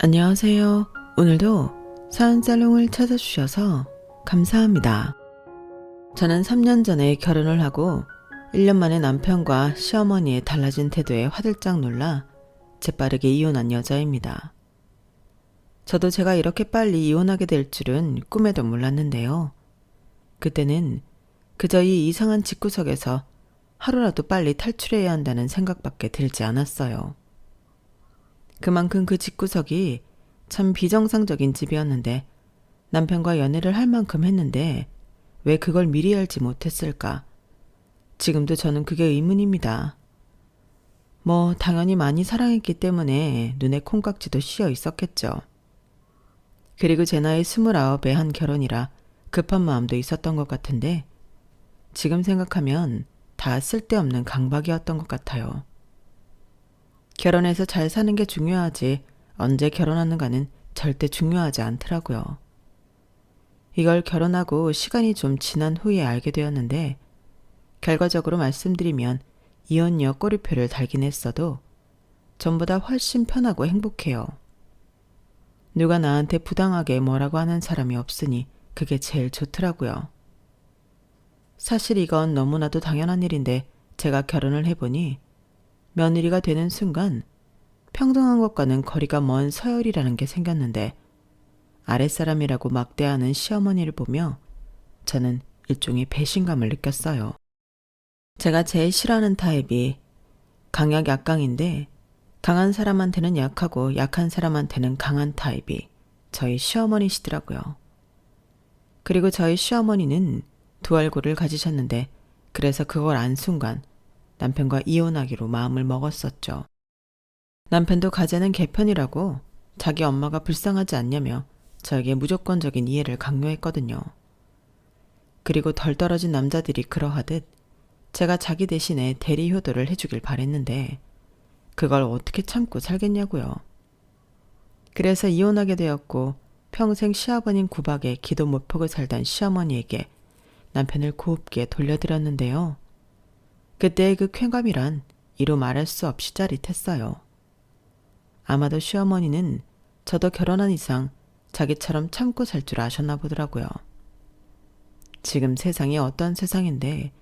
안녕하세요. 오늘도 사은살롱을 찾아주셔서 감사합니다. 저는 3년 전에 결혼을 하고 1년 만에 남편과 시어머니의 달라진 태도에 화들짝 놀라 재빠르게 이혼한 여자입니다. 저도 제가 이렇게 빨리 이혼하게 될 줄은 꿈에도 몰랐는데요. 그때는 그저 이 이상한 집구석에서 하루라도 빨리 탈출해야 한다는 생각밖에 들지 않았어요. 그만큼 그 집구석이 참 비정상적인 집이었는데 남편과 연애를 할 만큼 했는데 왜 그걸 미리 알지 못했을까? 지금도 저는 그게 의문입니다. 당연히 많이 사랑했기 때문에 눈에 콩깍지도 씌어 있었겠죠. 그리고 제 나이 29에 한 결혼이라 급한 마음도 있었던 것 같은데 지금 생각하면 다 쓸데없는 강박이었던 것 같아요. 결혼해서 잘 사는 게 중요하지 언제 결혼하는가는 절대 중요하지 않더라고요. 이걸 결혼하고 시간이 좀 지난 후에 알게 되었는데 결과적으로 말씀드리면 이혼녀 꼬리표를 달긴 했어도 전보다 훨씬 편하고 행복해요. 누가 나한테 부당하게 뭐라고 하는 사람이 없으니 그게 제일 좋더라고요. 사실 이건 너무나도 당연한 일인데 제가 결혼을 해보니 며느리가 되는 순간 평등한 것과는 거리가 먼 서열이라는 게 생겼는데 아랫사람이라고 막대하는 시어머니를 보며 저는 일종의 배신감을 느꼈어요. 제가 제일 싫어하는 타입이 강약 약강인데 강한 사람한테는 약하고 약한 사람한테는 강한 타입이 저희 시어머니시더라고요. 그리고 저희 시어머니는 두 얼굴을 가지셨는데 그래서 그걸 안 순간 남편과 이혼하기로 마음을 먹었었죠. 남편도 가재는 개편이라고 자기 엄마가 불쌍하지 않냐며 저에게 무조건적인 이해를 강요했거든요. 그리고 덜 떨어진 남자들이 그러하듯 제가 자기 대신에 대리 효도를 해주길 바랬는데 그걸 어떻게 참고 살겠냐고요. 그래서 이혼하게 되었고 평생 시아버님 구박에 기도 못 펴고 살던 시어머니에게 남편을 곱게 돌려드렸는데요. 그때의 그 쾌감이란 이루 말할 수 없이 짜릿했어요. 아마도 시어머니는 저도 결혼한 이상 자기처럼 참고 살 줄 아셨나 보더라고요. 지금 세상이 어떤 세상인데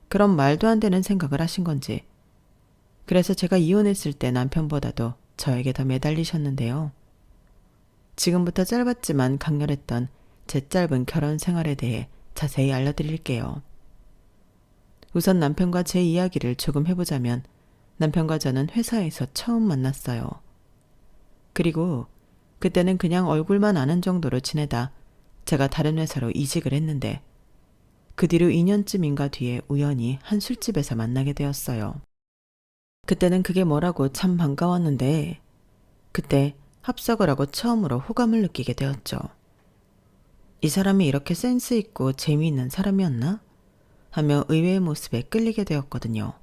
그런 말도 안 되는 생각을 하신 건지. 그래서 제가 이혼했을 때 남편보다도 저에게 더 매달리셨는데요. 지금부터 짧았지만 강렬했던 제 짧은 결혼 생활에 대해 자세히 알려드릴게요. 우선 남편과 제 이야기를 조금 해보자면 남편과 저는 회사에서 처음 만났어요. 그리고 그때는 그냥 얼굴만 아는 정도로 지내다 제가 다른 회사로 이직을 했는데 그 뒤로 2년쯤인가 뒤에 우연히 한 술집에서 만나게 되었어요. 그때는 그게 뭐라고 참 반가웠는데 그때 합석을 하고 처음으로 호감을 느끼게 되었죠. 이 사람이 이렇게 센스 있고 재미있는 사람이었나? 하며 의외의 모습에 끌리게 되었거든요.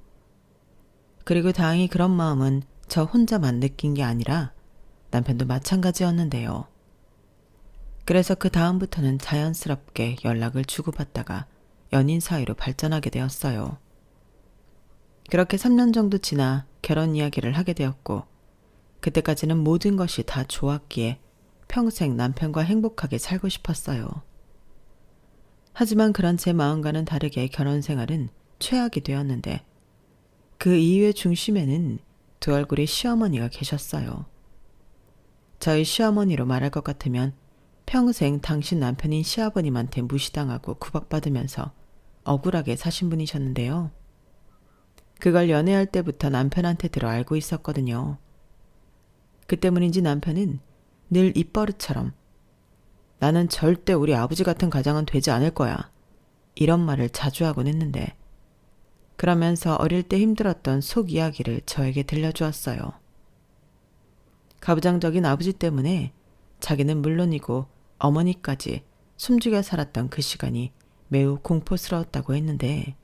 그리고 다행히 그런 마음은 저 혼자만 느낀 게 아니라 남편도 마찬가지였는데요. 그래서 그 다음부터는 자연스럽게 연락을 주고받다가 연인 사이로 발전하게 되었어요. 그렇게 3년 정도 지나 결혼 이야기를 하게 되었고 그때까지는 모든 것이 다 좋았기에 평생 남편과 행복하게 살고 싶었어요. 하지만 그런 제 마음과는 다르게 결혼 생활은 최악이 되었는데 그 이유의 중심에는 두 얼굴의 시어머니가 계셨어요. 저희 시어머니로 말할 것 같으면 평생 당신 남편인 시아버님한테 무시당하고 구박받으면서 억울하게 사신 분이셨는데요. 그걸 연애할 때부터 남편한테 들어 알고 있었거든요. 그 때문인지 남편은 늘 입버릇처럼 나는 절대 우리 아버지 같은 가장은 되지 않을 거야. 이런 말을 자주 하곤 했는데 그러면서 어릴 때 힘들었던 속 이야기를 저에게 들려주었어요. 가부장적인 아버지 때문에 자기는 물론이고 어머니까지 숨죽여 살았던 그 시간이 매우 공포스러웠다고 했는데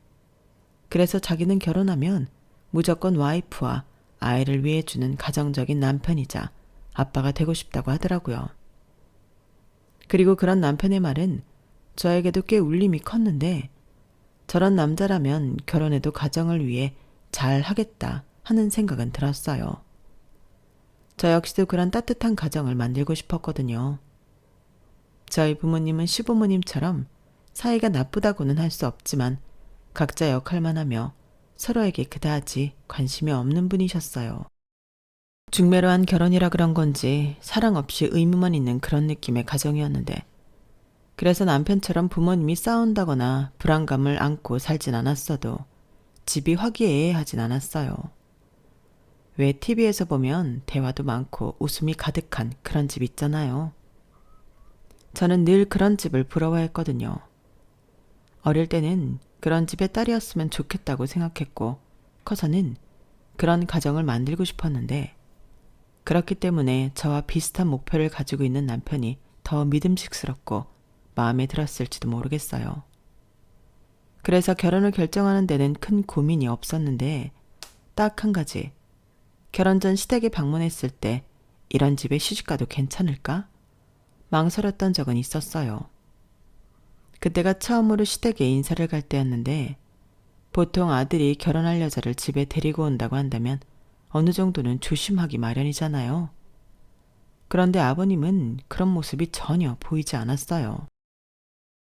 그래서 자기는 결혼하면 무조건 와이프와 아이를 위해 주는 가정적인 남편이자 아빠가 되고 싶다고 하더라고요. 그리고 그런 남편의 말은 저에게도 꽤 울림이 컸는데 저런 남자라면 결혼해도 가정을 위해 잘 하겠다 하는 생각은 들었어요. 저 역시도 그런 따뜻한 가정을 만들고 싶었거든요. 저희 부모님은 시부모님처럼 사이가 나쁘다고는 할 수 없지만 각자 역할만 하며 서로에게 그다지 관심이 없는 분이셨어요. 중매로 한 결혼이라 그런 건지 사랑 없이 의무만 있는 그런 느낌의 가정이었는데, 그래서 남편처럼 부모님이 싸운다거나 불안감을 안고 살진 않았어도 집이 화기애애하진 않았어요. 왜 TV에서 보면 대화도 많고 웃음이 가득한 그런 집 있잖아요. 저는 늘 그런 집을 부러워했거든요. 어릴 때는 그런 집의 딸이었으면 좋겠다고 생각했고, 커서는 그런 가정을 만들고 싶었는데, 그렇기 때문에 저와 비슷한 목표를 가지고 있는 남편이 더 믿음직스럽고 마음에 들었을지도 모르겠어요. 그래서 결혼을 결정하는 데는 큰 고민이 없었는데, 딱 한 가지. 결혼 전 시댁에 방문했을 때 이런 집에 시집가도 괜찮을까? 망설였던 적은 있었어요. 그때가 처음으로 시댁에 인사를 갈 때였는데, 보통 아들이 결혼할 여자를 집에 데리고 온다고 한다면 어느 정도는 조심하기 마련이잖아요. 그런데 아버님은 그런 모습이 전혀 보이지 않았어요.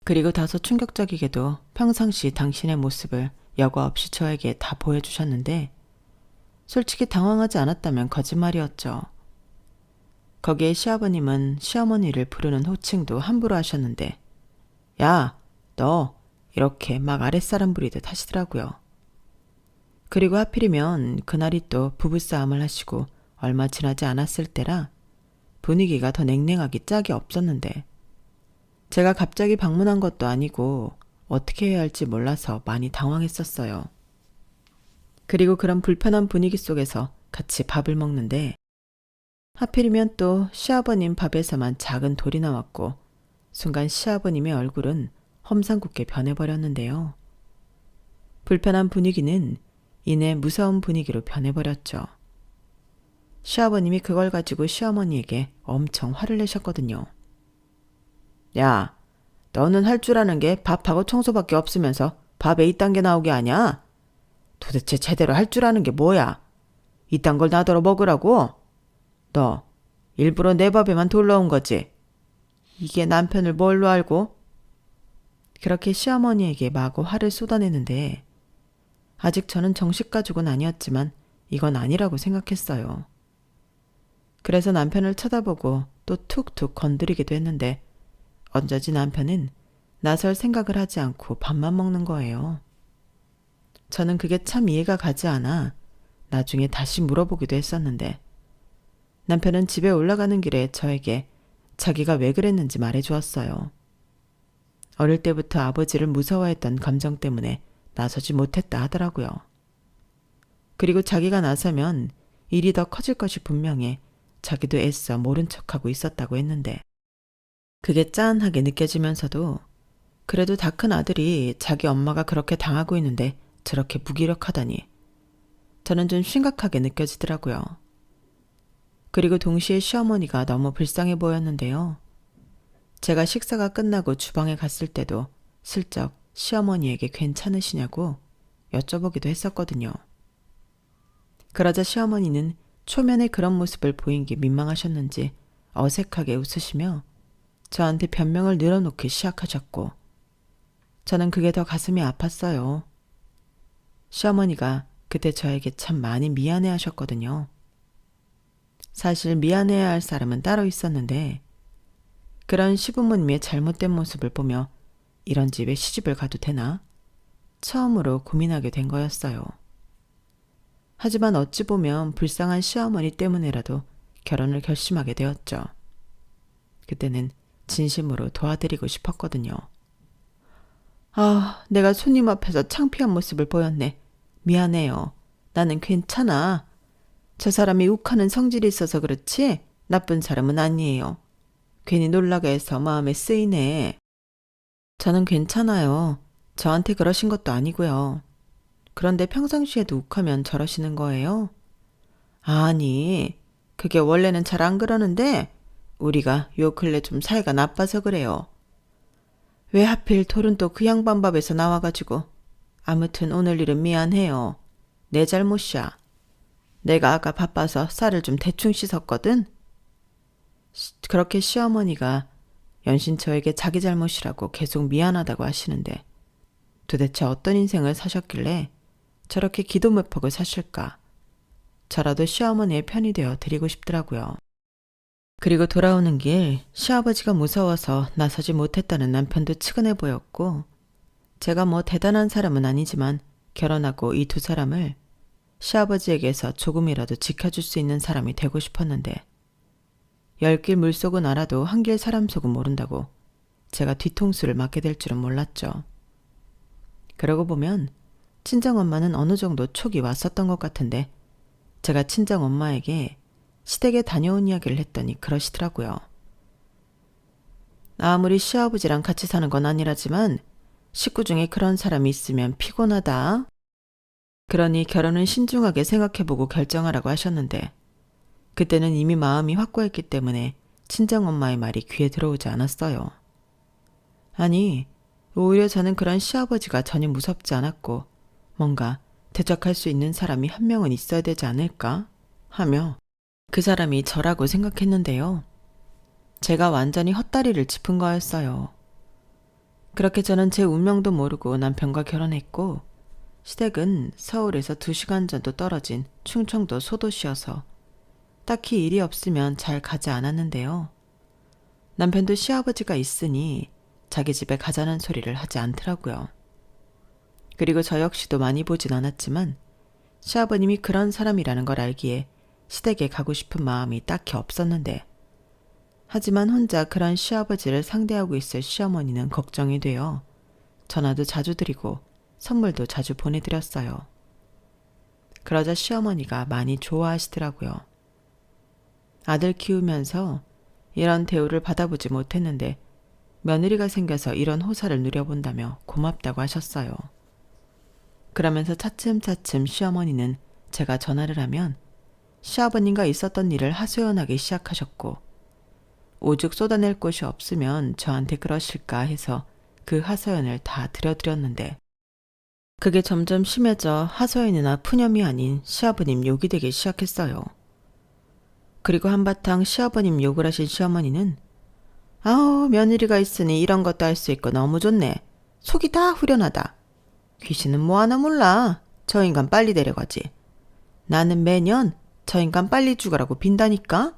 그리고 다소 충격적이게도 평상시 당신의 모습을 여과 없이 저에게 다 보여주셨는데, 솔직히 당황하지 않았다면 거짓말이었죠. 거기에 시아버님은 시어머니를 부르는 호칭도 함부로 하셨는데, 야, 너 이렇게 막 아랫사람 부리듯 하시더라고요. 그리고 하필이면 그날이 또 부부싸움을 하시고 얼마 지나지 않았을 때라 분위기가 더 냉랭하기 짝이 없었는데, 제가 갑자기 방문한 것도 아니고 어떻게 해야 할지 몰라서 많이 당황했었어요. 그리고 그런 불편한 분위기 속에서 같이 밥을 먹는데, 하필이면 또 시아버님 밥에서만 작은 돌이 나왔고, 순간 시아버님의 얼굴은 험상궂게 변해버렸는데요. 불편한 분위기는 이내 무서운 분위기로 변해버렸죠. 시아버님이 그걸 가지고 시어머니에게 엄청 화를 내셨거든요. 야, 너는 할 줄 아는 게 밥하고 청소밖에 없으면서 밥에 이딴 게 나오게 하냐? 도대체 제대로 할 줄 아는 게 뭐야? 이딴 걸 나더러 먹으라고? 너 일부러 내 밥에만 돌 넣은 거지? 이게 남편을 뭘로 알고? 그렇게 시어머니에게 마구 화를 쏟아내는데, 아직 저는 정식 가족은 아니었지만 이건 아니라고 생각했어요. 그래서 남편을 쳐다보고 또 툭툭 건드리기도 했는데, 어쩌지 남편은 나설 생각을 하지 않고 밥만 먹는 거예요. 저는 그게 참 이해가 가지 않아 나중에 다시 물어보기도 했었는데, 남편은 집에 올라가는 길에 저에게 자기가 왜 그랬는지 말해주었어요. 어릴 때부터 아버지를 무서워했던 감정 때문에 나서지 못했다 하더라고요. 그리고 자기가 나서면 일이 더 커질 것이 분명해 자기도 애써 모른 척하고 있었다고 했는데, 그게 짠하게 느껴지면서도 그래도 다 큰 아들이 자기 엄마가 그렇게 당하고 있는데 저렇게 무기력하다니 저는 좀 심각하게 느껴지더라고요. 그리고 동시에 시어머니가 너무 불쌍해 보였는데요. 제가 식사가 끝나고 주방에 갔을 때도 슬쩍 시어머니에게 괜찮으시냐고 여쭤보기도 했었거든요. 그러자 시어머니는 초면에 그런 모습을 보인 게 민망하셨는지 어색하게 웃으시며 저한테 변명을 늘어놓기 시작하셨고, 저는 그게 더 가슴이 아팠어요. 시어머니가 그때 저에게 참 많이 미안해 하셨거든요. 사실 미안해야 할 사람은 따로 있었는데, 그런 시부모님의 잘못된 모습을 보며 이런 집에 시집을 가도 되나? 처음으로 고민하게 된 거였어요. 하지만 어찌 보면 불쌍한 시어머니 때문에라도 결혼을 결심하게 되었죠. 그때는 진심으로 도와드리고 싶었거든요. 아, 내가 손님 앞에서 창피한 모습을 보였네. 미안해요. 나는 괜찮아. 저 사람이 욱하는 성질이 있어서 그렇지 나쁜 사람은 아니에요. 괜히 놀라게 해서 마음에 쓰이네. 저는 괜찮아요. 저한테 그러신 것도 아니고요. 그런데 평상시에도 욱하면 저러시는 거예요? 아니, 그게 원래는 잘 안 그러는데 우리가 요 근래 좀 사이가 나빠서 그래요. 왜 하필 돌은 또 그 양반 밥에서 나와가지고. 아무튼 오늘 일은 미안해요. 내 잘못이야. 내가 아까 바빠서 쌀을 좀 대충 씻었거든. 그렇게 시어머니가 연신 저에게 자기 잘못이라고 계속 미안하다고 하시는데 도대체 어떤 인생을 사셨길래 저렇게 기도매퍽을 사실까? 저라도 시어머니의 편이 되어 드리고 싶더라고요. 그리고 돌아오는 길 시아버지가 무서워서 나서지 못했다는 남편도 측은해 보였고 제가 뭐 대단한 사람은 아니지만 결혼하고 이 두 사람을 시아버지에게서 조금이라도 지켜줄 수 있는 사람이 되고 싶었는데 10길 물속은 알아도 한 길 사람 속은 모른다고 제가 뒤통수를 맞게 될 줄은 몰랐죠. 그러고 보면 친정엄마는 어느 정도 촉이 왔었던 것 같은데 제가 친정엄마에게 시댁에 다녀온 이야기를 했더니 그러시더라고요. 아무리 시아버지랑 같이 사는 건 아니라지만 식구 중에 그런 사람이 있으면 피곤하다. 그러니 결혼은 신중하게 생각해보고 결정하라고 하셨는데 그때는 이미 마음이 확고했기 때문에 친정엄마의 말이 귀에 들어오지 않았어요. 아니, 오히려 저는 그런 시아버지가 전혀 무섭지 않았고 뭔가 대적할 수 있는 사람이 한 명은 있어야 되지 않을까 하며 그 사람이 저라고 생각했는데요. 제가 완전히 헛다리를 짚은 거였어요. 그렇게 저는 제 운명도 모르고 남편과 결혼했고 시댁은 서울에서 2시간 정도 떨어진 충청도 소도시여서 딱히 일이 없으면 잘 가지 않았는데요. 남편도 시아버지가 있으니 자기 집에 가자는 소리를 하지 않더라고요. 그리고 저 역시도 많이 보진 않았지만 시아버님이 그런 사람이라는 걸 알기에 시댁에 가고 싶은 마음이 딱히 없었는데 하지만 혼자 그런 시아버지를 상대하고 있을 시어머니는 걱정이 되어 전화도 자주 드리고 선물도 자주 보내드렸어요. 그러자 시어머니가 많이 좋아하시더라고요. 아들 키우면서 이런 대우를 받아보지 못했는데 며느리가 생겨서 이런 호사를 누려본다며 고맙다고 하셨어요. 그러면서 차츰차츰 시어머니는 제가 전화를 하면 시아버님과 있었던 일을 하소연하기 시작하셨고 오죽 쏟아낼 곳이 없으면 저한테 그러실까 해서 그 하소연을 다 들려드렸는데 그게 점점 심해져 하소연이나 푸념이 아닌 시아버님 욕이 되기 시작했어요. 그리고 한바탕 시아버님 욕을 하신 시어머니는 아우 며느리가 있으니 이런 것도 할 수 있고 너무 좋네. 속이 다 후련하다. 귀신은 뭐 하나 몰라. 저 인간 빨리 데려가지. 나는 매년 저 인간 빨리 죽으라고 빈다니까.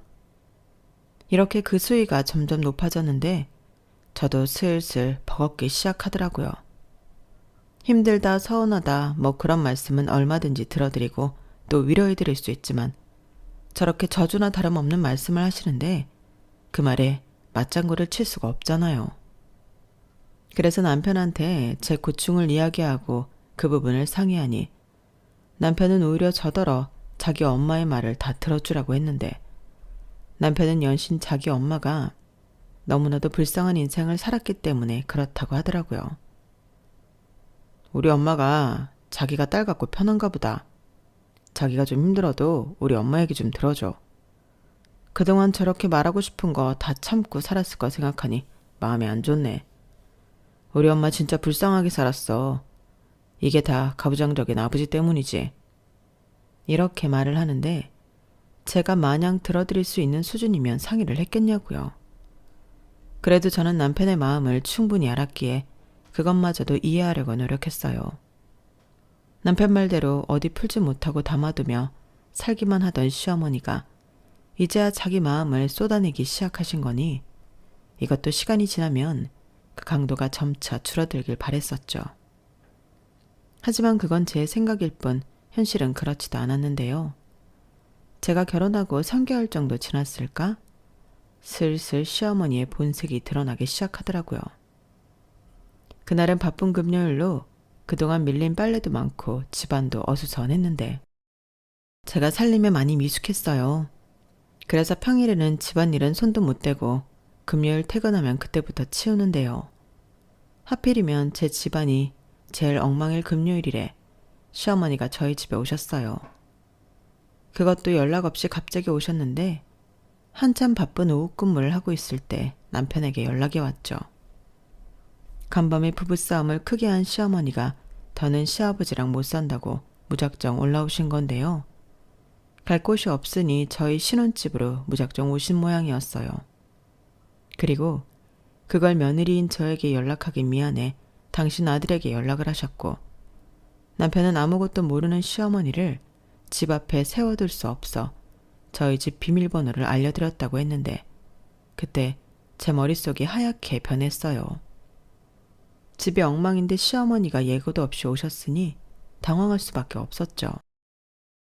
이렇게 그 수위가 점점 높아졌는데 저도 슬슬 버겁기 시작하더라고요. 힘들다 서운하다 뭐 그런 말씀은 얼마든지 들어드리고 또 위로해드릴 수 있지만 저렇게 저주나 다름없는 말씀을 하시는데 그 말에 맞장구를 칠 수가 없잖아요. 그래서 남편한테 제 고충을 이야기하고 그 부분을 상의하니 남편은 오히려 저더러 자기 엄마의 말을 다 들어주라고 했는데 남편은 연신 자기 엄마가 너무나도 불쌍한 인생을 살았기 때문에 그렇다고 하더라고요. 우리 엄마가 자기가 딸 같고 편한가 보다. 자기가 좀 힘들어도 우리 엄마 얘기 좀 들어줘. 그동안 저렇게 말하고 싶은 거 다 참고 살았을 거 생각하니 마음이 안 좋네. 우리 엄마 진짜 불쌍하게 살았어. 이게 다 가부장적인 아버지 때문이지. 이렇게 말을 하는데 제가 마냥 들어드릴 수 있는 수준이면 상의를 했겠냐고요. 그래도 저는 남편의 마음을 충분히 알았기에 그것마저도 이해하려고 노력했어요. 남편 말대로 어디 풀지 못하고 담아두며 살기만 하던 시어머니가 이제야 자기 마음을 쏟아내기 시작하신 거니 이것도 시간이 지나면 그 강도가 점차 줄어들길 바랬었죠. 하지만 그건 제 생각일 뿐 현실은 그렇지도 않았는데요. 제가 결혼하고 3개월 정도 지났을까? 슬슬 시어머니의 본색이 드러나기 시작하더라고요. 그날은 바쁜 금요일로 그동안 밀린 빨래도 많고 집안도 어수선했는데 제가 살림에 많이 미숙했어요. 그래서 평일에는 집안일은 손도 못 대고 금요일 퇴근하면 그때부터 치우는데요. 하필이면 제 집안이 제일 엉망일 금요일이래 시어머니가 저희 집에 오셨어요. 그것도 연락 없이 갑자기 오셨는데 한참 바쁜 오후 근무를 하고 있을 때 남편에게 연락이 왔죠. 간밤에 부부싸움을 크게 한 시어머니가 더는 시아버지랑 못 산다고 무작정 올라오신 건데요. 갈 곳이 없으니 저희 신혼집으로 무작정 오신 모양이었어요. 그리고 그걸 며느리인 저에게 연락하기 미안해 당신 아들에게 연락을 하셨고, 남편은 아무것도 모르는 시어머니를 집 앞에 세워둘 수 없어 저희 집 비밀번호를 알려드렸다고 했는데, 그때 제 머릿속이 하얗게 변했어요. 집이 엉망인데 시어머니가 예고도 없이 오셨으니 당황할 수밖에 없었죠.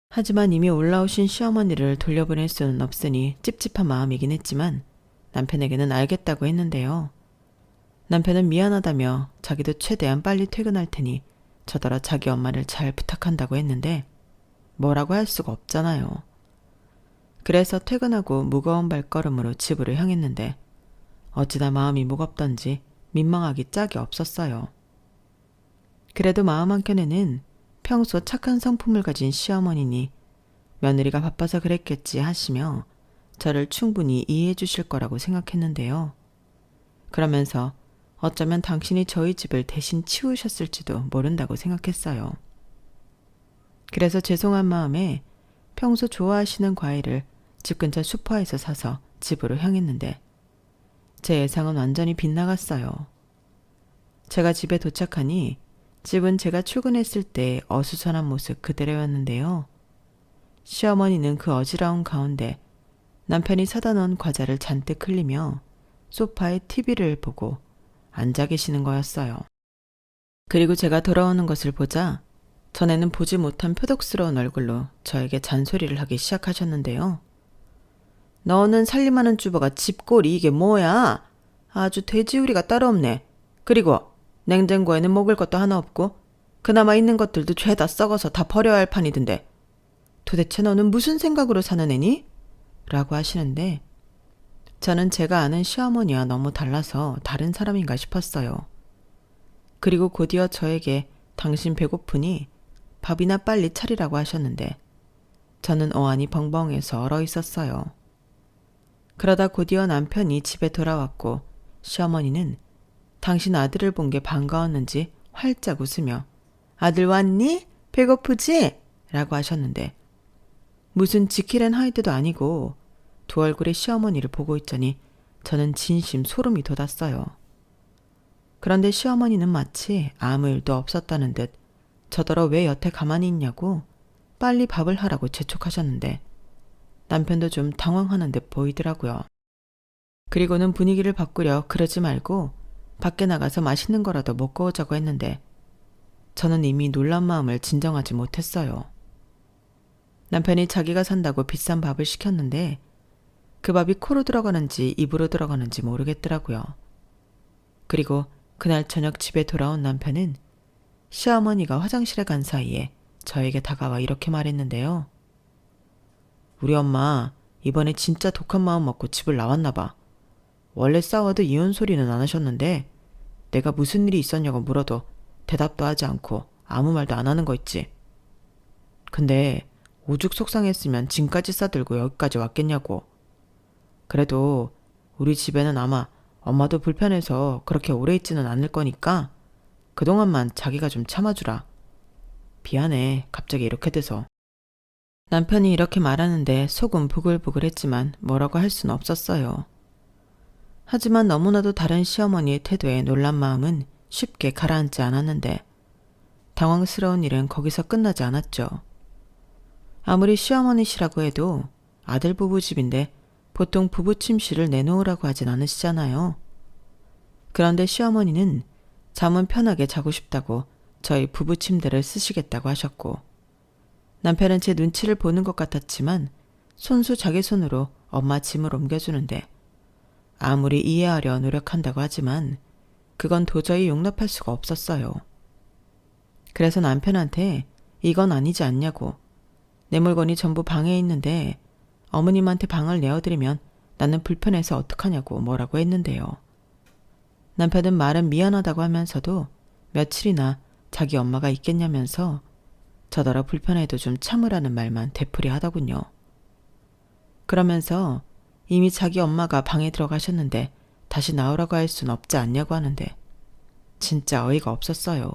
하지만 이미 올라오신 시어머니를 돌려보낼 수는 없으니 찝찝한 마음이긴 했지만 남편에게는 알겠다고 했는데요. 남편은 미안하다며 자기도 최대한 빨리 퇴근할 테니 저더러 자기 엄마를 잘 부탁한다고 했는데 뭐라고 할 수가 없잖아요. 그래서 퇴근하고 무거운 발걸음으로 집으로 향했는데 어찌나 마음이 무겁던지 민망하기 짝이 없었어요. 그래도 마음 한켠에는 평소 착한 성품을 가진 시어머니니 며느리가 바빠서 그랬겠지 하시며 저를 충분히 이해해 주실 거라고 생각했는데요. 그러면서 어쩌면 당신이 저희 집을 대신 치우셨을지도 모른다고 생각했어요. 그래서 죄송한 마음에 평소 좋아하시는 과일을 집 근처 슈퍼에서 사서 집으로 향했는데 제 예상은 완전히 빗나갔어요. 제가 집에 도착하니 집은 제가 출근했을 때 어수선한 모습 그대로였는데요. 시어머니는 그 어지러운 가운데 남편이 사다 놓은 과자를 잔뜩 흘리며 소파에 TV를 보고 앉아 계시는 거였어요. 그리고 제가 돌아오는 것을 보자 전에는 보지 못한 표독스러운 얼굴로 저에게 잔소리를 하기 시작하셨는데요. 너는 살림하는 주부가 집꼴이 이게 뭐야? 아주 돼지우리가 따로 없네. 그리고 냉장고에는 먹을 것도 하나 없고 그나마 있는 것들도 죄다 썩어서 다 버려야 할 판이던데 도대체 너는 무슨 생각으로 사는 애니? 라고 하시는데 저는 제가 아는 시어머니와 너무 달라서 다른 사람인가 싶었어요. 그리고 곧이어 저에게 당신 배고프니 밥이나 빨리 차리라고 하셨는데 저는 어안이 벙벙해서 얼어 있었어요. 그러다 곧이어 남편이 집에 돌아왔고 시어머니는 당신 아들을 본 게 반가웠는지 활짝 웃으며 아들 왔니? 배고프지? 라고 하셨는데 무슨 지킬 앤 하이드도 아니고 두 얼굴의 시어머니를 보고 있자니 저는 진심 소름이 돋았어요. 그런데 시어머니는 마치 아무 일도 없었다는 듯 저더러 왜 여태 가만히 있냐고 빨리 밥을 하라고 재촉하셨는데 남편도 좀 당황하는 듯 보이더라고요. 그리고는 분위기를 바꾸려 그러지 말고 밖에 나가서 맛있는 거라도 먹고 오자고 했는데 저는 이미 놀란 마음을 진정하지 못했어요. 남편이 자기가 산다고 비싼 밥을 시켰는데 그 밥이 코로 들어가는지 입으로 들어가는지 모르겠더라고요. 그리고 그날 저녁 집에 돌아온 남편은 시어머니가 화장실에 간 사이에 저에게 다가와 이렇게 말했는데요. 우리 엄마 이번에 진짜 독한 마음 먹고 집을 나왔나 봐. 원래 싸워도 이혼 소리는 안 하셨는데 내가 무슨 일이 있었냐고 물어도 대답도 하지 않고 아무 말도 안 하는 거 있지. 근데 오죽 속상했으면 짐까지 싸들고 여기까지 왔겠냐고. 그래도 우리 집에는 아마 엄마도 불편해서 그렇게 오래 있지는 않을 거니까 그동안만 자기가 좀 참아주라. 미안해, 갑자기 이렇게 돼서. 남편이 이렇게 말하는데 속은 부글부글했지만 뭐라고 할 수는 없었어요. 하지만 너무나도 다른 시어머니의 태도에 놀란 마음은 쉽게 가라앉지 않았는데 당황스러운 일은 거기서 끝나지 않았죠. 아무리 시어머니시라고 해도 아들 부부 집인데 보통 부부 침실을 내놓으라고 하진 않으시잖아요. 그런데 시어머니는 잠은 편하게 자고 싶다고 저희 부부 침대를 쓰시겠다고 하셨고 남편은 제 눈치를 보는 것 같았지만 손수 자기 손으로 엄마 짐을 옮겨주는데 아무리 이해하려 노력한다고 하지만 그건 도저히 용납할 수가 없었어요. 그래서 남편한테 이건 아니지 않냐고 내 물건이 전부 방에 있는데 어머님한테 방을 내어드리면 나는 불편해서 어떡하냐고 뭐라고 했는데요. 남편은 말은 미안하다고 하면서도 며칠이나 자기 엄마가 있겠냐면서 저더러 불편해도 좀 참으라는 말만 되풀이 하더군요. 그러면서 이미 자기 엄마가 방에 들어가셨는데 다시 나오라고 할 순 없지 않냐고 하는데 진짜 어이가 없었어요.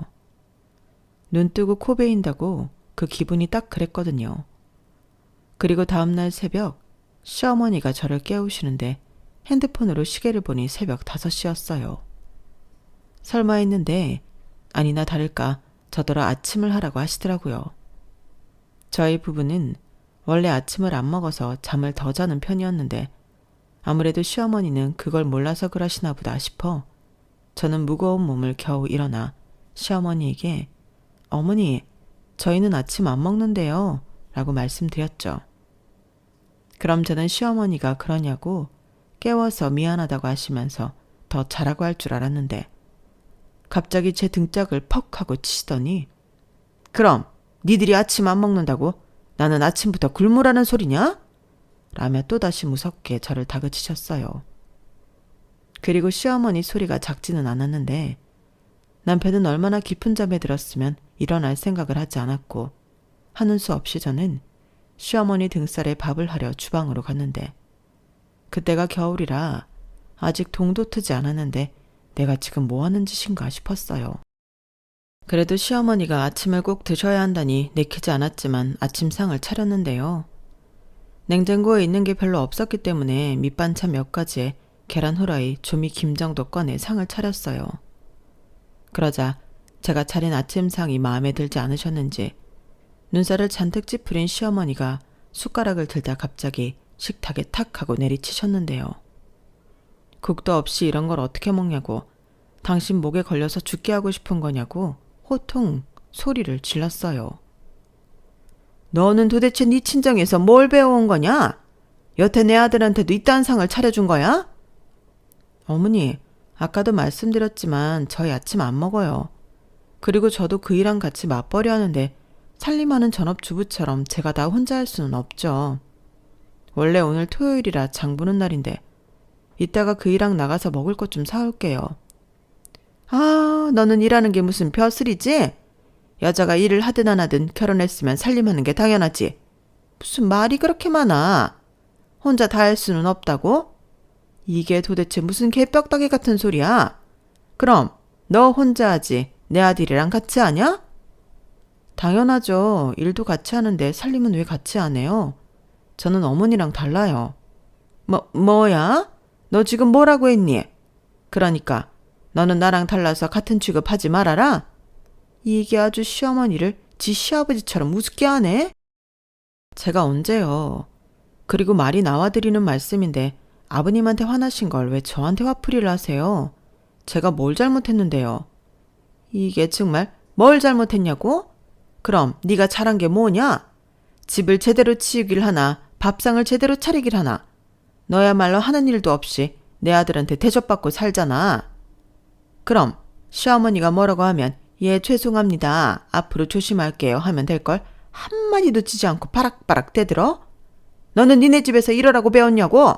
눈 뜨고 코 베인다고 그 기분이 딱 그랬거든요. 그리고 다음날 새벽 시어머니가 저를 깨우시는데 핸드폰으로 시계를 보니 새벽 5시였어요. 설마 했는데 아니나 다를까 저더러 아침을 하라고 하시더라고요. 저희 부부는 원래 아침을 안 먹어서 잠을 더 자는 편이었는데 아무래도 시어머니는 그걸 몰라서 그러시나 보다 싶어 저는 무거운 몸을 겨우 일어나 시어머니에게 어머니, 저희는 아침 안 먹는데요 라고 말씀드렸죠. 그럼 저는 시어머니가 그러냐고 깨워서 미안하다고 하시면서 더 자라고 할 줄 알았는데 갑자기 제 등짝을 퍽 하고 치시더니 그럼 니들이 아침 안 먹는다고 나는 아침부터 굶으라는 소리냐? 라며 또다시 무섭게 저를 다그치셨어요. 그리고 시어머니 소리가 작지는 않았는데 남편은 얼마나 깊은 잠에 들었으면 일어날 생각을 하지 않았고 하는 수 없이 저는 시어머니 등살에 밥을 하려 주방으로 갔는데 그때가 겨울이라 아직 동도 트지 않았는데 내가 지금 뭐 하는 짓인가 싶었어요. 그래도 시어머니가 아침을 꼭 드셔야 한다니 내키지 않았지만 아침상을 차렸는데요. 냉장고에 있는 게 별로 없었기 때문에 밑반찬 몇 가지에 계란 후라이, 조미 김 정도 꺼내 상을 차렸어요. 그러자 제가 차린 아침상이 마음에 들지 않으셨는지 눈살을 잔뜩 찌푸린 시어머니가 숟가락을 들다 갑자기 식탁에 탁 하고 내리치셨는데요. 국도 없이 이런 걸 어떻게 먹냐고, 당신 목에 걸려서 죽게 하고 싶은 거냐고 호통 소리를 질렀어요. 너는 도대체 네 친정에서 뭘 배워온 거냐? 여태 내 아들한테도 이딴 상을 차려준 거야? 어머니, 아까도 말씀드렸지만 저희 아침 안 먹어요. 그리고 저도 그이랑 같이 맞벌이 하는데 살림하는 전업주부처럼 제가 다 혼자 할 수는 없죠. 원래 오늘 토요일이라 장 보는 날인데 이따가 그이랑 나가서 먹을 것 좀 사올게요. 아, 너는 일하는 게 무슨 벼슬이지? 여자가 일을 하든 안 하든 결혼했으면 살림하는 게 당연하지. 무슨 말이 그렇게 많아? 혼자 다 할 수는 없다고? 이게 도대체 무슨 개벽다귀 같은 소리야? 그럼 너 혼자 하지 내 아들이랑 같이 하냐? 당연하죠. 일도 같이 하는데 살림은 왜 같이 안 해요? 저는 어머니랑 달라요. 뭐야? 너 지금 뭐라고 했니? 그러니까 너는 나랑 달라서 같은 취급하지 말아라. 이게 아주 시어머니를 지 시아버지처럼 우습게 하네? 제가 언제요? 그리고 말이 나와드리는 말씀인데 아버님한테 화나신 걸 왜 저한테 화풀이를 하세요? 제가 뭘 잘못했는데요? 이게 정말 뭘 잘못했냐고? 그럼 네가 잘한 게 뭐냐? 집을 제대로 치우길 하나 밥상을 제대로 차리길 하나 너야말로 하는 일도 없이 내 아들한테 대접받고 살잖아. 그럼 시어머니가 뭐라고 하면 예 죄송합니다. 앞으로 조심할게요 하면 될걸 한마디도 지지 않고 바락바락 대들어? 너는 니네 집에서 이러라고 배웠냐고?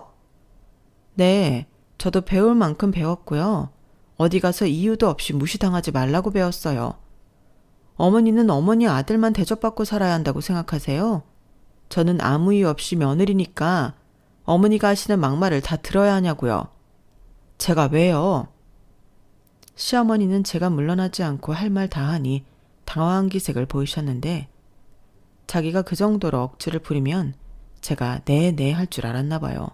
네, 저도 배울 만큼 배웠고요. 어디 가서 이유도 없이 무시당하지 말라고 배웠어요. 어머니는 어머니 아들만 대접받고 살아야 한다고 생각하세요? 저는 아무 이유 없이 며느리니까 어머니가 하시는 막말을 다 들어야 하냐고요. 제가 왜요? 시어머니는 제가 물러나지 않고 할 말 다 하니 당황한 기색을 보이셨는데 자기가 그 정도로 억지를 부리면 제가 네 할 줄 알았나 봐요.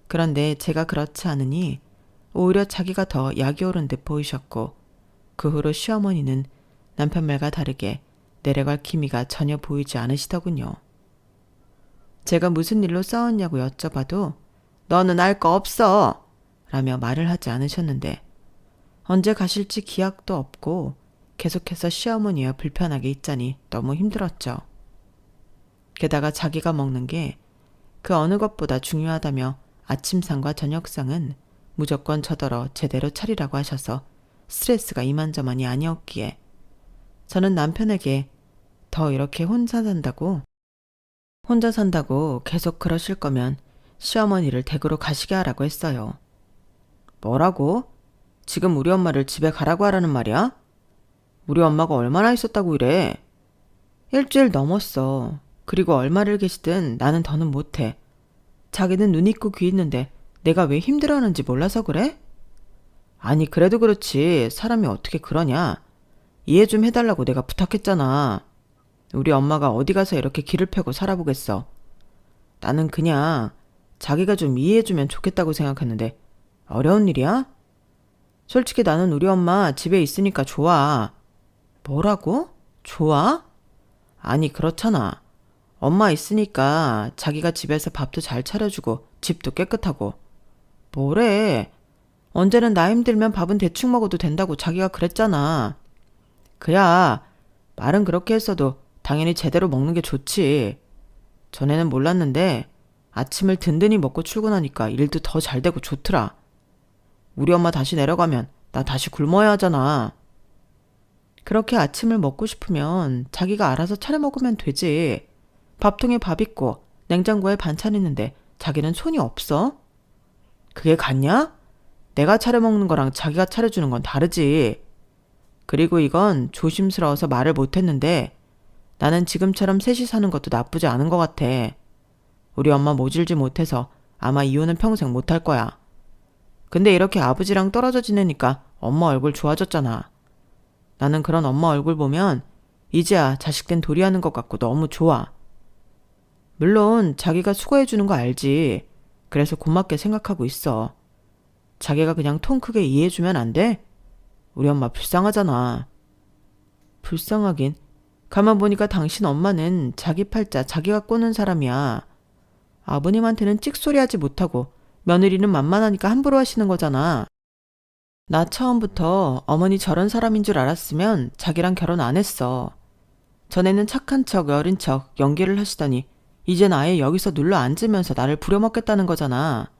그런데 제가 그렇지 않으니 오히려 자기가 더 약이 오른 듯 보이셨고 그 후로 시어머니는 남편 말과 다르게 내려갈 기미가 전혀 보이지 않으시더군요. 제가 무슨 일로 싸웠냐고 여쭤봐도 너는 알 거 없어 라며 말을 하지 않으셨는데 언제 가실지 기약도 없고 계속해서 시어머니와 불편하게 있자니 너무 힘들었죠. 게다가 자기가 먹는 게 그 어느 것보다 중요하다며 아침상과 저녁상은 무조건 저더러 제대로 차리라고 하셔서 스트레스가 이만저만이 아니었기에 저는 남편에게 더 이렇게 혼자 산다고 계속 그러실 거면 시어머니를 댁으로 가시게 하라고 했어요. 뭐라고? 지금 우리 엄마를 집에 가라고 하라는 말이야? 우리 엄마가 얼마나 있었다고 이래? 일주일 넘었어. 그리고 얼마를 계시든 나는 더는 못해. 자기는 눈 있고 귀 있는데 내가 왜 힘들어하는지 몰라서 그래? 아니 그래도 그렇지 사람이 어떻게 그러냐. 이해 좀 해달라고 내가 부탁했잖아. 우리 엄마가 어디 가서 이렇게 기를 펴고 살아보겠어. 나는 그냥 자기가 좀 이해해주면 좋겠다고 생각했는데 어려운 일이야? 솔직히 나는 우리 엄마 집에 있으니까 좋아. 뭐라고? 좋아? 아니 그렇잖아. 엄마 있으니까 자기가 집에서 밥도 잘 차려주고 집도 깨끗하고. 뭐래? 언제는 나 힘들면 밥은 대충 먹어도 된다고 자기가 그랬잖아. 그야 말은 그렇게 했어도 당연히 제대로 먹는 게 좋지. 전에는 몰랐는데 아침을 든든히 먹고 출근하니까 일도 더 잘 되고 좋더라. 우리 엄마 다시 내려가면 나 다시 굶어야 하잖아. 그렇게 아침을 먹고 싶으면 자기가 알아서 차려 먹으면 되지. 밥통에 밥 있고 냉장고에 반찬 있는데 자기는 손이 없어? 그게 같냐? 내가 차려 먹는 거랑 자기가 차려주는 건 다르지. 그리고 이건 조심스러워서 말을 못했는데 나는 지금처럼 셋이 사는 것도 나쁘지 않은 것 같아. 우리 엄마 모질지 못해서 아마 이혼은 평생 못할 거야. 근데 이렇게 아버지랑 떨어져 지내니까 엄마 얼굴 좋아졌잖아. 나는 그런 엄마 얼굴 보면 이제야 자식 된 도리 하는 것 같고 너무 좋아. 물론 자기가 수고해주는 거 알지. 그래서 고맙게 생각하고 있어. 자기가 그냥 통 크게 이해해주면 안 돼? 우리 엄마 불쌍하잖아. 불쌍하긴. 가만 보니까 당신 엄마는 자기 팔자 자기가 꼬는 사람이야. 아버님한테는 찍소리하지 못하고 며느리는 만만하니까 함부로 하시는 거잖아. 나 처음부터 어머니 저런 사람인 줄 알았으면 자기랑 결혼 안 했어. 전에는 착한 척 어린 척 연기를 하시더니 이젠 아예 여기서 눌러 앉으면서 나를 부려먹겠다는 거잖아.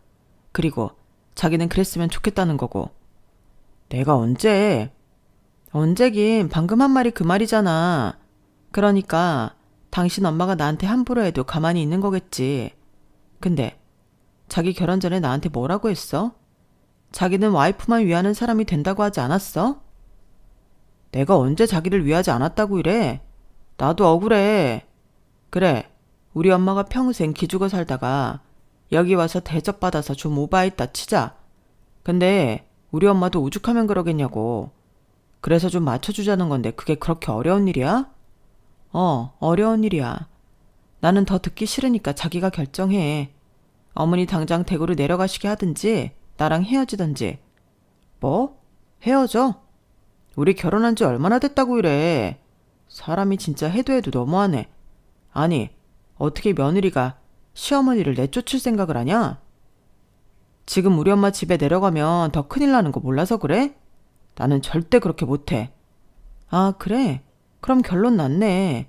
그리고 자기는 그랬으면 좋겠다는 거고. 내가 언제긴 방금 한 말이 그 말이잖아. 그러니까 당신 엄마가 나한테 함부로 해도 가만히 있는 거겠지. 근데 자기 결혼 전에 나한테 뭐라고 했어? 자기는 와이프만 위하는 사람이 된다고 하지 않았어? 내가 언제 자기를 위하지 않았다고 이래? 나도 억울해. 그래, 우리 엄마가 평생 기죽어 살다가 여기 와서 대접받아서 좀 오바했다 치자. 근데 우리 엄마도 오죽하면 그러겠냐고. 그래서 좀 맞춰주자는 건데 그게 그렇게 어려운 일이야? 어려운 일이야. 나는 더 듣기 싫으니까 자기가 결정해. 어머니 당장 대구로 내려가시게 하든지 나랑 헤어지든지. 뭐? 헤어져? 우리 결혼한 지 얼마나 됐다고 이래. 사람이 진짜 해도 너무하네. 아니, 어떻게 며느리가 시어머니를 내쫓을 생각을 하냐? 지금 우리 엄마 집에 내려가면 더 큰일 나는 거 몰라서 그래? 나는 절대 그렇게 못해. 아, 그래? 그럼 결론 났네.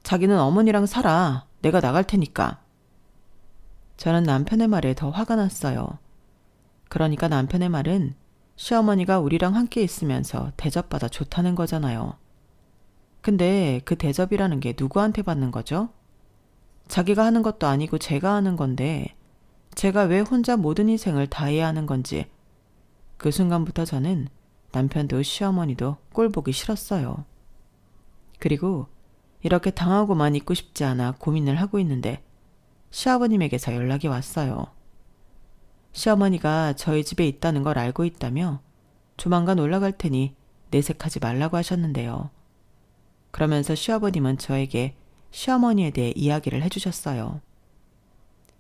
자기는 어머니랑 살아. 내가 나갈 테니까. 저는 남편의 말에 더 화가 났어요. 그러니까 남편의 말은 시어머니가 우리랑 함께 있으면서 대접받아 좋다는 거잖아요. 근데 그 대접이라는 게 누구한테 받는 거죠? 자기가 하는 것도 아니고 제가 하는 건데 제가 왜 혼자 모든 희생을 다 해야 하는 건지 그 순간부터 저는 남편도 시어머니도 꼴 보기 싫었어요. 그리고 이렇게 당하고만 있고 싶지 않아 고민을 하고 있는데 시아버님에게서 연락이 왔어요. 시어머니가 저희 집에 있다는 걸 알고 있다며 조만간 올라갈 테니 내색하지 말라고 하셨는데요. 그러면서 시아버님은 저에게 시어머니에 대해 이야기를 해주셨어요.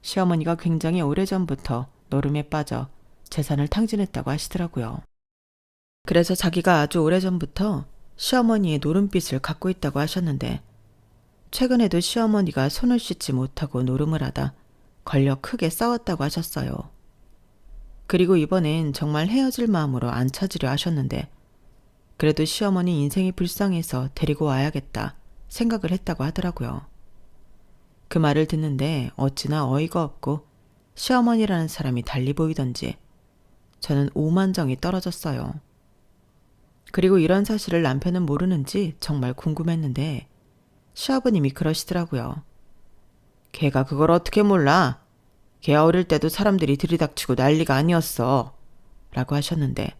시어머니가 굉장히 오래전부터 노름에 빠져 재산을 탕진했다고 하시더라고요. 그래서 자기가 아주 오래전부터 시어머니의 노름빚을 갖고 있다고 하셨는데 최근에도 시어머니가 손을 씻지 못하고 노름을 하다 걸려 크게 싸웠다고 하셨어요. 그리고 이번엔 정말 헤어질 마음으로 안 찾으려 하셨는데 그래도 시어머니 인생이 불쌍해서 데리고 와야겠다 생각을 했다고 하더라고요. 그 말을 듣는데 어찌나 어이가 없고 시어머니라는 사람이 달리 보이던지 저는 오만정이 떨어졌어요. 그리고 이런 사실을 남편은 모르는지 정말 궁금했는데 시아버님이 그러시더라고요. 걔가 그걸 어떻게 몰라? 걔 어릴 때도 사람들이 들이닥치고 난리가 아니었어. 라고 하셨는데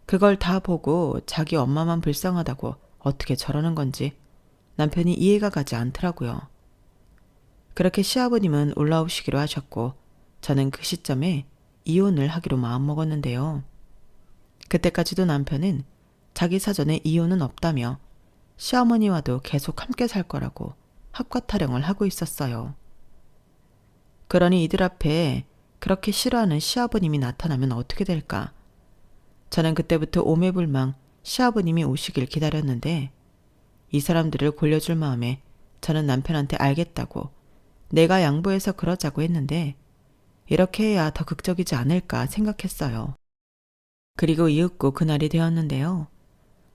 그걸 다 보고 자기 엄마만 불쌍하다고 어떻게 저러는 건지 남편이 이해가 가지 않더라고요. 그렇게 시아버님은 올라오시기로 하셨고 저는 그 시점에 이혼을 하기로 마음먹었는데요. 그때까지도 남편은 자기 사전에 이혼은 없다며 시어머니와도 계속 함께 살 거라고 합과 타령을 하고 있었어요. 그러니 이들 앞에 그렇게 싫어하는 시아버님이 나타나면 어떻게 될까? 저는 그때부터 오매불망 시아버님이 오시길 기다렸는데 이 사람들을 골려줄 마음에 저는 남편한테 알겠다고 내가 양보해서 그러자고 했는데 이렇게 해야 더 극적이지 않을까 생각했어요. 그리고 이윽고 그날이 되었는데요.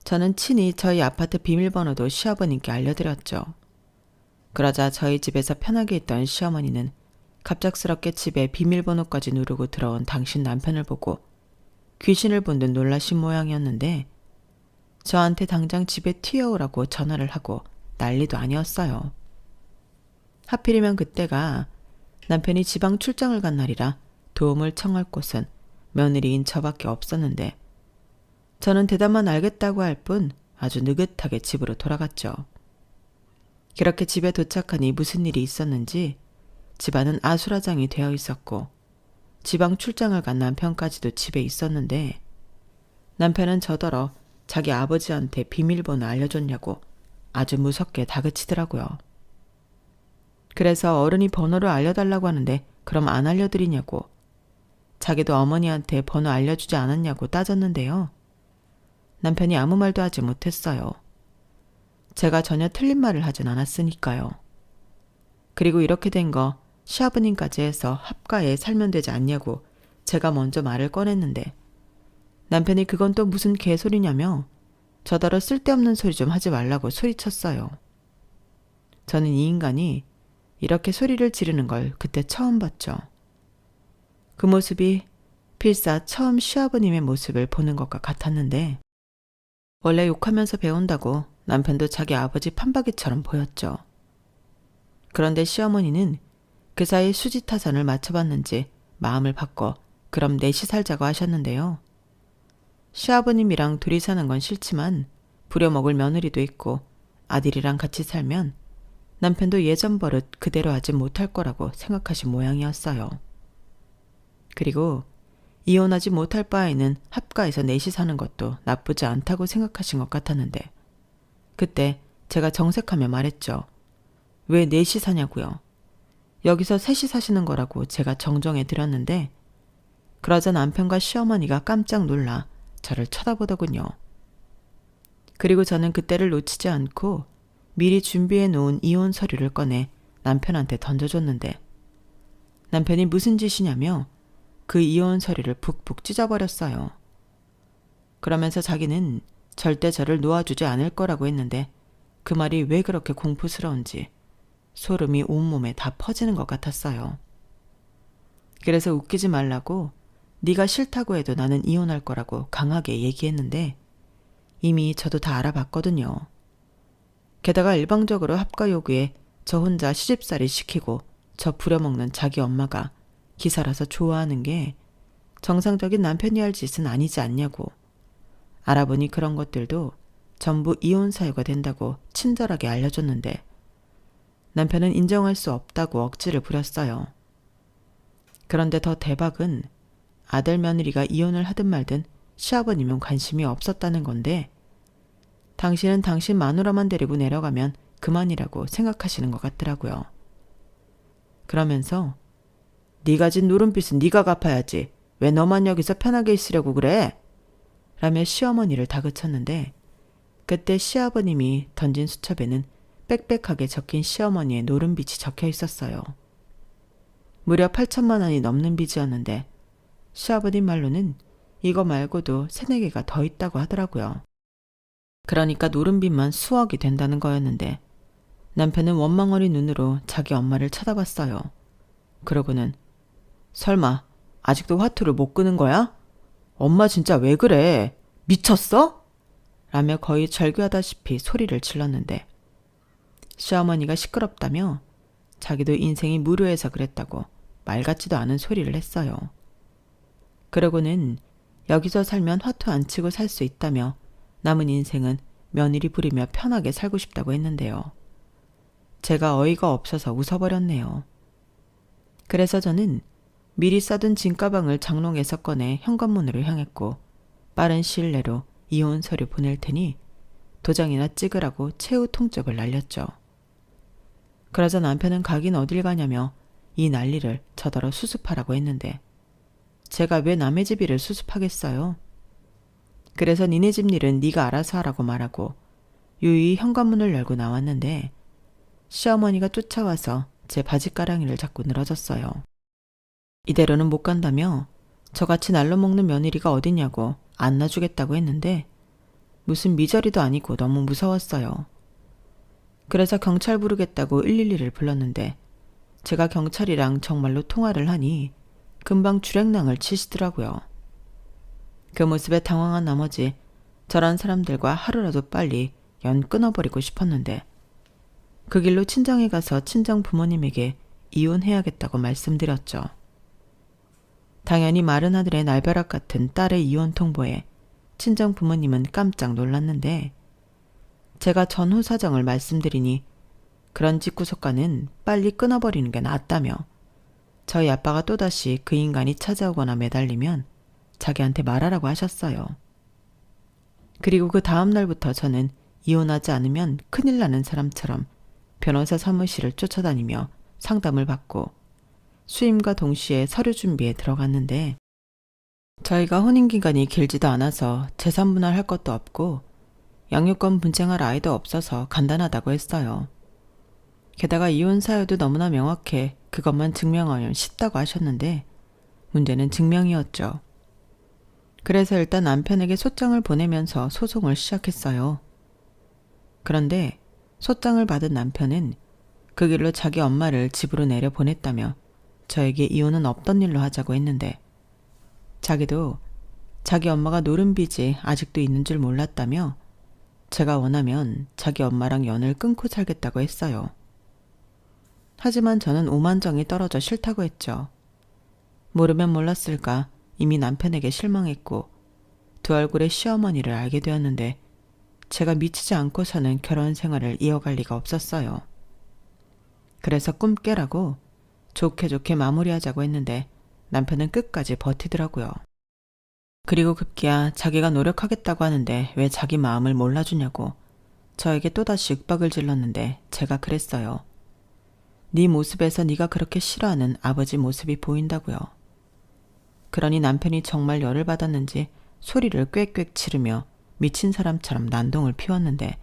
저는 친히 저희 아파트 비밀번호도 시아버님께 알려드렸죠. 그러자 저희 집에서 편하게 있던 시어머니는 갑작스럽게 집에 비밀번호까지 누르고 들어온 당신 남편을 보고 귀신을 본 듯 놀라신 모양이었는데 저한테 당장 집에 튀어오라고 전화를 하고 난리도 아니었어요. 하필이면 그때가 남편이 지방 출장을 간 날이라 도움을 청할 곳은 며느리인 저밖에 없었는데 저는 대답만 알겠다고 할 뿐 아주 느긋하게 집으로 돌아갔죠. 그렇게 집에 도착하니 무슨 일이 있었는지 집안은 아수라장이 되어 있었고 지방 출장을 간 남편까지도 집에 있었는데 남편은 저더러 자기 아버지한테 비밀번호 알려줬냐고 아주 무섭게 다그치더라고요. 그래서 어른이 번호를 알려달라고 하는데 그럼 안 알려드리냐고 자기도 어머니한테 번호 알려주지 않았냐고 따졌는데요. 남편이 아무 말도 하지 못했어요. 제가 전혀 틀린 말을 하진 않았으니까요. 그리고 이렇게 된 거 시아버님까지 해서 합가에 살면 되지 않냐고 제가 먼저 말을 꺼냈는데 남편이 그건 또 무슨 개소리냐며 저더러 쓸데없는 소리 좀 하지 말라고 소리쳤어요. 저는 이 인간이 이렇게 소리를 지르는 걸 그때 처음 봤죠. 그 모습이 필사 처음 시아버님의 모습을 보는 것과 같았는데 원래 욕하면서 배운다고 남편도 자기 아버지 판박이처럼 보였죠. 그런데 시어머니는 그 사이 수지타산을 맞춰봤는지 마음을 바꿔 그럼 넷이 살자고 하셨는데요. 시아버님이랑 둘이 사는 건 싫지만 부려먹을 며느리도 있고 아들이랑 같이 살면 남편도 예전 버릇 그대로 하지 못할 거라고 생각하신 모양이었어요. 그리고 이혼하지 못할 바에는 합가에서 넷이 사는 것도 나쁘지 않다고 생각하신 것 같았는데 그때 제가 정색하며 말했죠. 왜 넷이 사냐고요. 여기서 셋이 사시는 거라고 제가 정정해 드렸는데 그러자 남편과 시어머니가 깜짝 놀라 저를 쳐다보더군요. 그리고 저는 그때를 놓치지 않고 미리 준비해 놓은 이혼 서류를 꺼내 남편한테 던져줬는데 남편이 무슨 짓이냐며 그 이혼 서류를 푹푹 찢어버렸어요. 그러면서 자기는 절대 저를 놓아주지 않을 거라고 했는데 그 말이 왜 그렇게 공포스러운지 소름이 온몸에 다 퍼지는 것 같았어요. 그래서 웃기지 말라고 네가 싫다고 해도 나는 이혼할 거라고 강하게 얘기했는데 이미 저도 다 알아봤거든요. 게다가 일방적으로 합가 요구에 저 혼자 시집살이 시키고 저 부려먹는 자기 엄마가 기사라서 좋아하는 게 정상적인 남편이 할 짓은 아니지 않냐고. 알아보니 그런 것들도 전부 이혼 사유가 된다고 친절하게 알려줬는데 남편은 인정할 수 없다고 억지를 부렸어요. 그런데 더 대박은 아들 며느리가 이혼을 하든 말든 시아버님은 관심이 없었다는 건데 당신은 당신 마누라만 데리고 내려가면 그만이라고 생각하시는 것 같더라고요. 그러면서 네가 진 누름빚은 네가 갚아야지. 왜 너만 여기서 편하게 있으려고 그래? 라며 시어머니를 다그쳤는데 그때 시아버님이 던진 수첩에는 빽빽하게 적힌 시어머니의 노름빚이 적혀 있었어요. 무려 8천만 원이 넘는 빚이었는데 시아버님 말로는 이거 말고도 3-4개가 더 있다고 하더라고요. 그러니까 노름빚만 수억이 된다는 거였는데 남편은 원망어린 눈으로 자기 엄마를 쳐다봤어요. 그러고는 설마 아직도 화투를 못 끄는 거야? 엄마 진짜 왜 그래? 미쳤어? 라며 거의 절규하다시피 소리를 질렀는데 시어머니가 시끄럽다며 자기도 인생이 무료해서 그랬다고 말 같지도 않은 소리를 했어요. 그러고는 여기서 살면 화투 안 치고 살 수 있다며 남은 인생은 며느리 부리며 편하게 살고 싶다고 했는데요. 제가 어이가 없어서 웃어버렸네요. 그래서 저는 미리 싸둔 진가방을 장롱에서 꺼내 현관문으로 향했고 빠른 시일 내로 이혼 서류 보낼 테니 도장이나 찍으라고 최후 통첩을 날렸죠. 그러자 남편은 가긴 어딜 가냐며 이 난리를 저더러 수습하라고 했는데 제가 왜 남의 집 일을 수습하겠어요? 그래서 니네 집 일은 네가 알아서 하라고 말하고 유유히 현관문을 열고 나왔는데 시어머니가 쫓아와서 제 바지가랑이를 잡고 늘어졌어요. 이대로는 못 간다며 저같이 날로 먹는 며느리가 어딨냐고 안 놔주겠다고 했는데 무슨 미저리도 아니고 너무 무서웠어요. 그래서 경찰 부르겠다고 112를 불렀는데 제가 경찰이랑 정말로 통화를 하니 금방 주랭랑을 치시더라고요. 그 모습에 당황한 나머지 저런 사람들과 하루라도 빨리 연 끊어버리고 싶었는데 그 길로 친정에 가서 친정 부모님에게 이혼해야겠다고 말씀드렸죠. 당연히 마른 하늘의 날벼락 같은 딸의 이혼 통보에 친정 부모님은 깜짝 놀랐는데 제가 전후 사정을 말씀드리니 그런 집구석과는 빨리 끊어버리는 게 낫다며 저희 아빠가 또다시 그 인간이 찾아오거나 매달리면 자기한테 말하라고 하셨어요. 그리고 그 다음 날부터 저는 이혼하지 않으면 큰일 나는 사람처럼 변호사 사무실을 쫓아다니며 상담을 받고 수임과 동시에 서류 준비에 들어갔는데 저희가 혼인기간이 길지도 않아서 재산 분할할 것도 없고 양육권 분쟁할 아이도 없어서 간단하다고 했어요. 게다가 이혼 사유도 너무나 명확해 그것만 증명하면 쉽다고 하셨는데 문제는 증명이었죠. 그래서 일단 남편에게 소장을 보내면서 소송을 시작했어요. 그런데 소장을 받은 남편은 그 길로 자기 엄마를 집으로 내려보냈다며 저에게 이혼은 없던 일로 하자고 했는데 자기도 자기 엄마가 노른 빚이 아직도 있는 줄 몰랐다며 제가 원하면 자기 엄마랑 연을 끊고 살겠다고 했어요. 하지만 저는 오만정이 떨어져 싫다고 했죠. 모르면 몰랐을까 이미 남편에게 실망했고 두 얼굴의 시어머니를 알게 되었는데 제가 미치지 않고서는 결혼 생활을 이어갈 리가 없었어요. 그래서 꿈 깨라고 좋게 마무리하자고 했는데 남편은 끝까지 버티더라고요. 그리고 급기야 자기가 노력하겠다고 하는데 왜 자기 마음을 몰라주냐고 저에게 또다시 윽박을 질렀는데 제가 그랬어요. 네 모습에서 네가 그렇게 싫어하는 아버지 모습이 보인다고요. 그러니 남편이 정말 열을 받았는지 소리를 꽥꽥 치르며 미친 사람처럼 난동을 피웠는데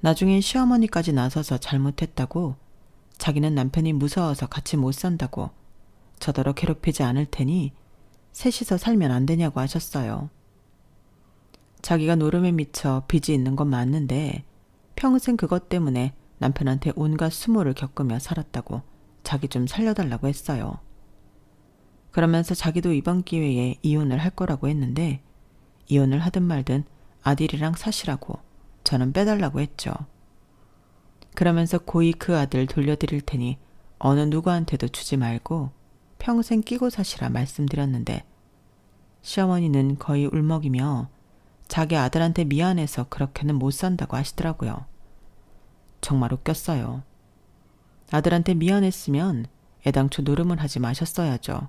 나중엔 시어머니까지 나서서 잘못했다고 자기는 남편이 무서워서 같이 못 산다고 저더러 괴롭히지 않을 테니 셋이서 살면 안 되냐고 하셨어요. 자기가 노름에 미쳐 빚이 있는 건 맞는데 평생 그것 때문에 남편한테 온갖 수모를 겪으며 살았다고 자기 좀 살려달라고 했어요. 그러면서 자기도 이번 기회에 이혼을 할 거라고 했는데 이혼을 하든 말든 아들이랑 사시라고 저는 빼달라고 했죠. 그러면서 고이 그 아들 돌려드릴 테니 어느 누구한테도 주지 말고 평생 끼고 사시라 말씀드렸는데 시어머니는 거의 울먹이며 자기 아들한테 미안해서 그렇게는 못 산다고 하시더라고요. 정말 웃겼어요. 아들한테 미안했으면 애당초 노름을 하지 마셨어야죠.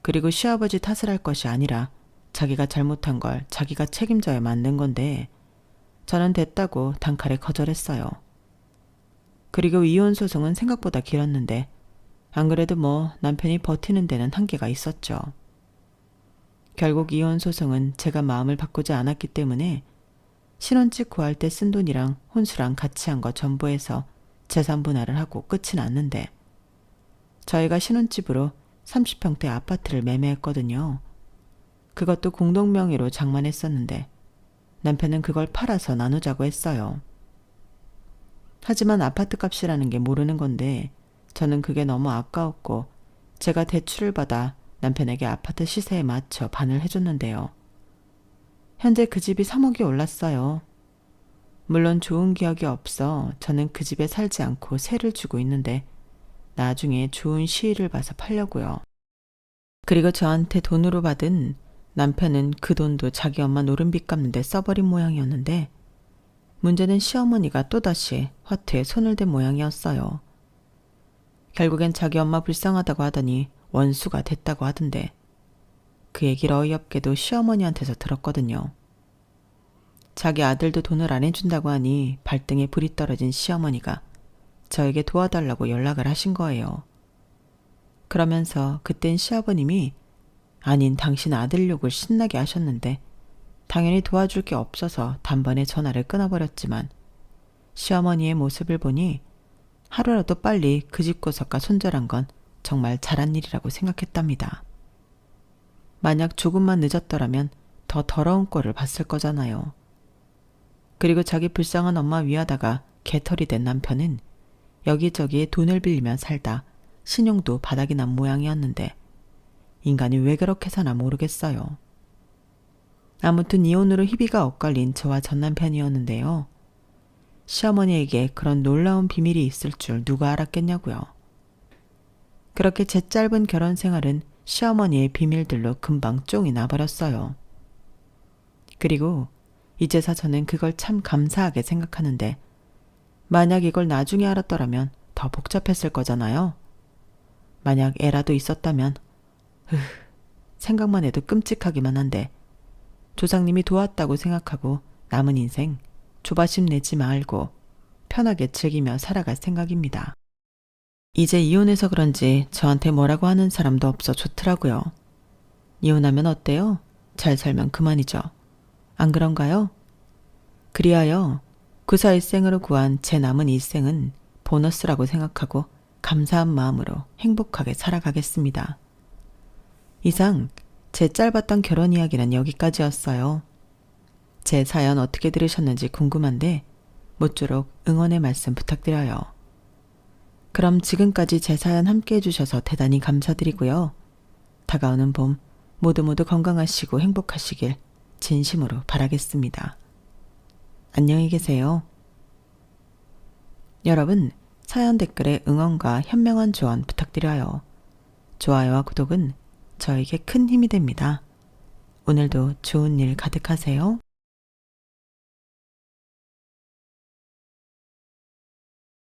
그리고 시아버지 탓을 할 것이 아니라 자기가 잘못한 걸 자기가 책임져야 만든 건데 저는 됐다고 단칼에 거절했어요. 그리고 이혼 소송은 생각보다 길었는데 안 그래도 뭐 남편이 버티는 데는 한계가 있었죠. 결국 이혼 소송은 제가 마음을 바꾸지 않았기 때문에 신혼집 구할 때 쓴 돈이랑 혼수랑 같이 한 거 전부 해서 재산 분할을 하고 끝이 났는데 저희가 신혼집으로 30평대 아파트를 매매했거든요. 그것도 공동명의로 장만했었는데 남편은 그걸 팔아서 나누자고 했어요. 하지만 아파트 값이라는 게 모르는 건데 저는 그게 너무 아까웠고 제가 대출을 받아 남편에게 아파트 시세에 맞춰 반을 해줬는데요. 현재 그 집이 3억이 올랐어요. 물론 좋은 기억이 없어 저는 그 집에 살지 않고 세를 주고 있는데 나중에 좋은 시일을 봐서 팔려고요. 그리고 저한테 돈으로 받은 남편은 그 돈도 자기 엄마 노름빚 갚는데 써버린 모양이었는데 문제는 시어머니가 또다시 화투에 손을 댄 모양이었어요. 결국엔 자기 엄마 불쌍하다고 하더니 원수가 됐다고 하던데 그 얘기를 어이없게도 시어머니한테서 들었거든요. 자기 아들도 돈을 안 해준다고 하니 발등에 불이 떨어진 시어머니가 저에게 도와달라고 연락을 하신 거예요. 그러면서 그땐 시아버님이 아닌 당신 아들 욕을 신나게 하셨는데 당연히 도와줄 게 없어서 단번에 전화를 끊어버렸지만 시어머니의 모습을 보니 하루라도 빨리 그 집 구석과 손절한 건 정말 잘한 일이라고 생각했답니다. 만약 조금만 늦었더라면 더 더러운 꼴을 봤을 거잖아요. 그리고 자기 불쌍한 엄마 위하다가 개털이 된 남편은 여기저기에 돈을 빌리며 살다 신용도 바닥이 난 모양이었는데 인간이 왜 그렇게 사나 모르겠어요. 아무튼 이혼으로 희비가 엇갈린 저와 전 남편이었는데요. 시어머니에게 그런 놀라운 비밀이 있을 줄 누가 알았겠냐고요. 그렇게 제 짧은 결혼 생활은 시어머니의 비밀들로 금방 쫑이 나버렸어요. 그리고 이제서 저는 그걸 참 감사하게 생각하는데 만약 이걸 나중에 알았더라면 더 복잡했을 거잖아요. 만약 애라도 있었다면 생각만 해도 끔찍하기만 한데 조상님이 도왔다고 생각하고 남은 인생 조바심 내지 말고 편하게 즐기며 살아갈 생각입니다. 이제 이혼해서 그런지 저한테 뭐라고 하는 사람도 없어 좋더라고요. 이혼하면 어때요? 잘 살면 그만이죠. 안 그런가요? 그리하여 구사일생으로 구한 제 남은 일생은 보너스라고 생각하고 감사한 마음으로 행복하게 살아가겠습니다. 이상 제 짧았던 결혼 이야기는 여기까지였어요. 제 사연 어떻게 들으셨는지 궁금한데 모쪼록 응원의 말씀 부탁드려요. 그럼 지금까지 제 사연 함께 해주셔서 대단히 감사드리고요. 다가오는 봄 모두 건강하시고 행복하시길 진심으로 바라겠습니다. 안녕히 계세요. 여러분, 사연 댓글에 응원과 현명한 조언 부탁드려요. 좋아요와 구독은 저에게 큰 힘이 됩니다. 오늘도 좋은 일 가득하세요.